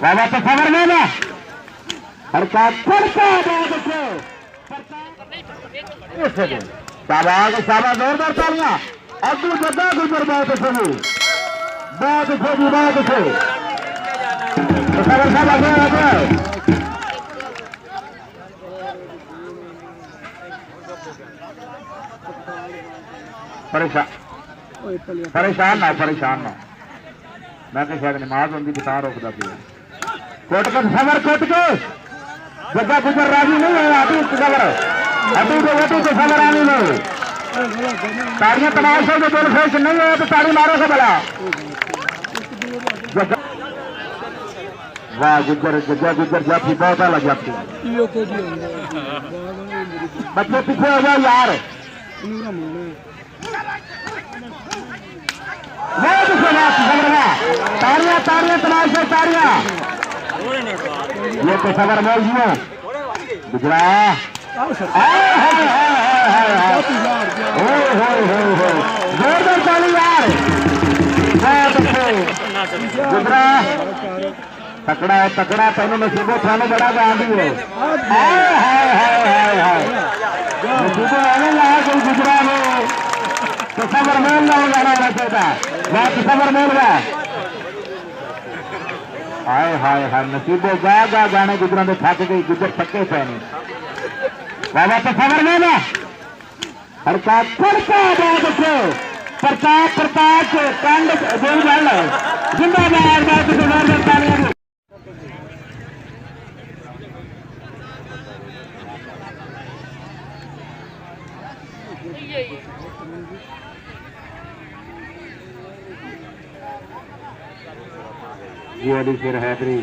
बाबा तो खबर नहीं ना हड़का फड़का बाबा को साबा जोरदार तालियां अब्दुल जद्दा गुजर बहुत अच्छे तो खबर साहब आगे परेशान ना मैं शायद नमाज होंगी बता रोकता पिया कोट के खबर कोट के जगह गुजर राजी नहीं है अभी खबर अभी तो वोटू तो खबर आनी नहीं ताड़ियां तमाशे जो बोल फेस नहीं है तो ताड़ी मारो से बला वाह गुजर जगह गुजर जाती बहुत अलग जाती बच्चे पीछे हो जाओ यार ताड़ियां ताड़ियां तमाशे ताड़ियां ये तो खबर बोल दियो गुजरात जोरदार ताली यार गुजरात तकड़ा तकड़ा तेनों नसीबो थाने बड़ा गांधी है नसीबो आने लगा कोई गुजरात में तो खबर मेल ना हो जाना चाहता वहां तो खबर मेल गया हाय हाय हाय नसीबो गा गाने गुजरा में थक गई गुजर थके पहने बाबा तो खबर नहीं ना हड़का फड़का बहुत अच्छे प्रताप प्रताप कांड बोल गल जिंदाबाद बात जोरदार तालियां जी फिर हैदरी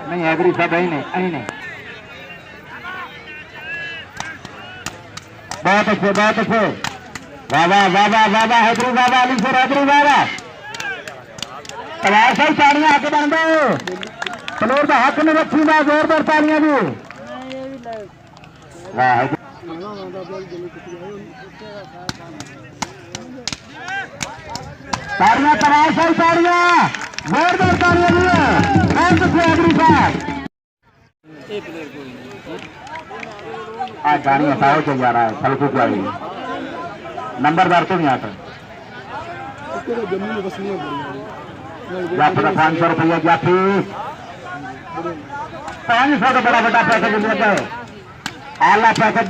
नहीं हैदरी सब ही नहीं बहुत अच्छे बाबा बाबा बाबा हैदरी बाबा अली फिर हैदरी बाबा तलाश ही ताड़ियां आके बन दो फ्लोर का हक नहीं रखी ना जोरदार ताड़ियां भी ताड़ियां तलाश ही ताड़ियां जोरदार ताड़ियां भी हैदरी साहब आज गाड़ी हटाओ चल जा रहा है फलकू गाड़ी नंबरदार तो नहीं आता जाफर 500 रुपया जाफी 500 का बड़ा बड़ा पैकेज लेता है आला पैकेज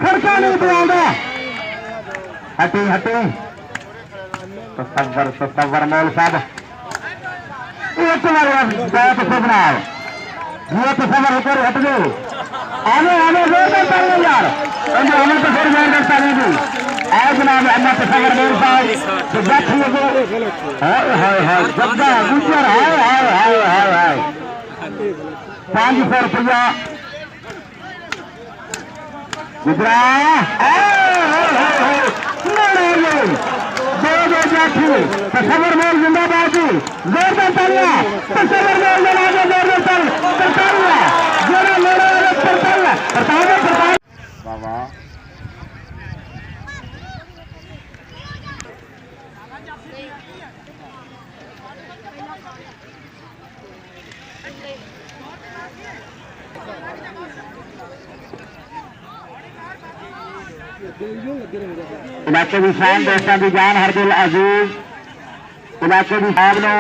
खर्चा नहीं बुलाऊंगा हटी तस्वर मौल साहब एक तो बनाओ ये तो खबर होकर हट गए आने यार हमें तो फिर जोर करता नहीं थी आज जनाब अम्मा तो खबर मेरे साथ तो बैठिए हाय जब्दा गुजर हाय 500 रुपया गुजरात खबर मेल जिंदाबाद जी जोरदार तालियां खबर मेल जोरदार तालियां बाबा इलाके की शान दोस्तों की जान हरदिल अजीज इलाके की साहब नो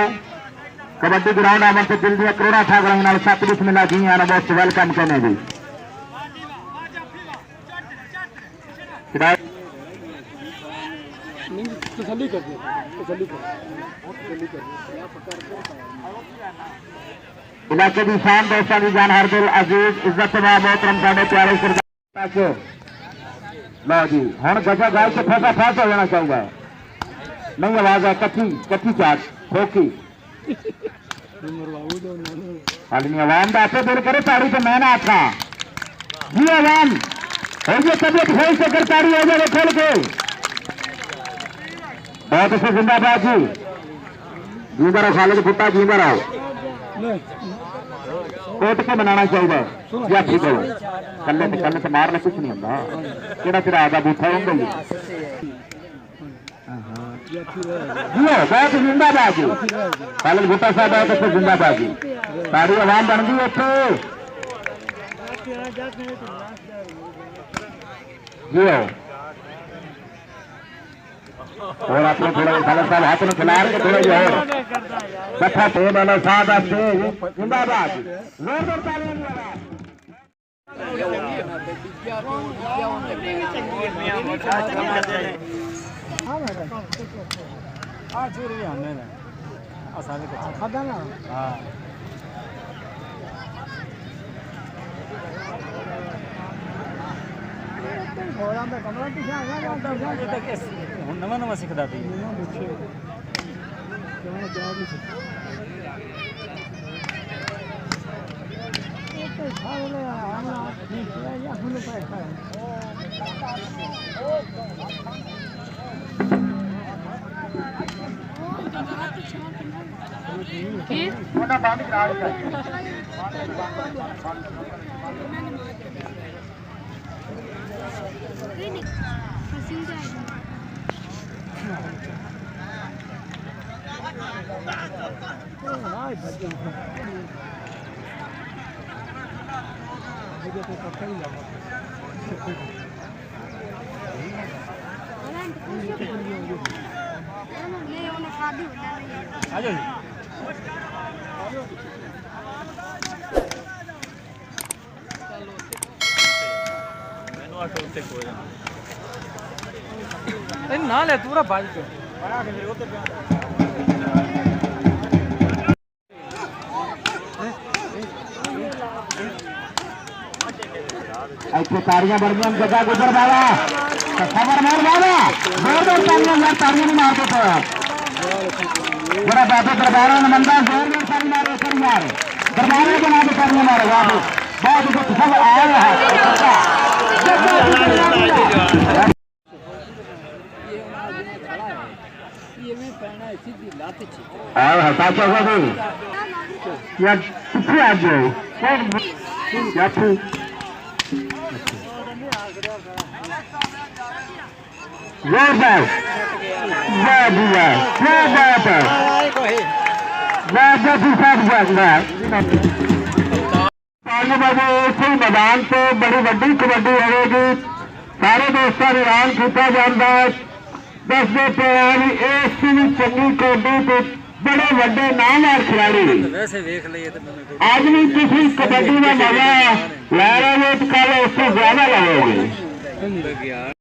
कबड्डी ग्राउंड अमन से दिल दिया करोड़ा था ग्राउंड सत बिस्मिल्लाह जी आना बहुत वेलकम करने दी इलाके की शान दोस्तों की जान हरदिल अजीज इज्जत मोहतरम साढ़े प्यारे सरदार लो जी हम गजा गाय से फैसा हो जाना चाहिए नहीं आवाज है कच्ची चाट ठोकी आदमी आवाम का आपसे दिल करे ताड़ी तो मैं ना आता जी आवाम हो गई तबियत खोल से कर ताड़ी हो जाए खोल के बहुत अच्छे जिंदाबाद जी बड़ा खालिद भुट्टा जी बड़ा कोट के बनाना चाहिए या ठीक है कल से मारना कुछ नहीं होता कि तेरा आधा बूथा होंगे जियो बहुत जिंदाबाद जी खालिद भुट्टा साहब आए तो जिंदाबाद जी सारी आवाम बन गई इतने जियो और आपने थोड़ा खालिद साहब हाथ में खिला के थोड़ा जो है बच्चा तो वाला साहब आपसे जिंदाबाद जोरदार तालियां खादा ना ਹੁਣ ਨਵਾਂ ਨਵਾਂ ਸਿੱਖਦਾ ਪਈ ਉਹਨਾਂ ਬੰਦ ਕਰਾ ਦਿੱਤਾ ਆ ਜਾਓ ਮੈਨੂੰ ਆਟੋ ਉੱਤੇ ਖੋ ਜਾਣਾ ਇਹ ਨਾ ਲੈ ਤੂੰ ਰਾ ਬਾਜ ਕੇ ਬਣਾ ਕੇ ਮੇਰੇ ਉੱਤੇ ਪਿਆ ऐसे तारियां बढ़ गई जगह गुजर बाबा खबर मार बाबा जोरदार तालियां यार तारियां नहीं मारते तो बड़ा बाबा दरबारों में मंदा जोरदार ताली मारो सर यार दरबारों के नाम तालियां मारो बाबू बहुत कुछ सब आया है आओ हटा क्या हो गई यार पीछे आ जाओ यार जोरदार वाह वाह क्या बात है वाह जैसी साथ जाएगा इसी मैदान से बड़ी वड्डी कबड्डी होगी सारे दोस्तों ने ऐलान किया जाता है दसते पे इस चंगी कबड्डी के बड़े वड्डे नामवर खिलाड़ी वैसे देख लिए तो आज भी किसी कबड्डी में मजा ले रहे हो तो कल उससे ज्यादा लगेगी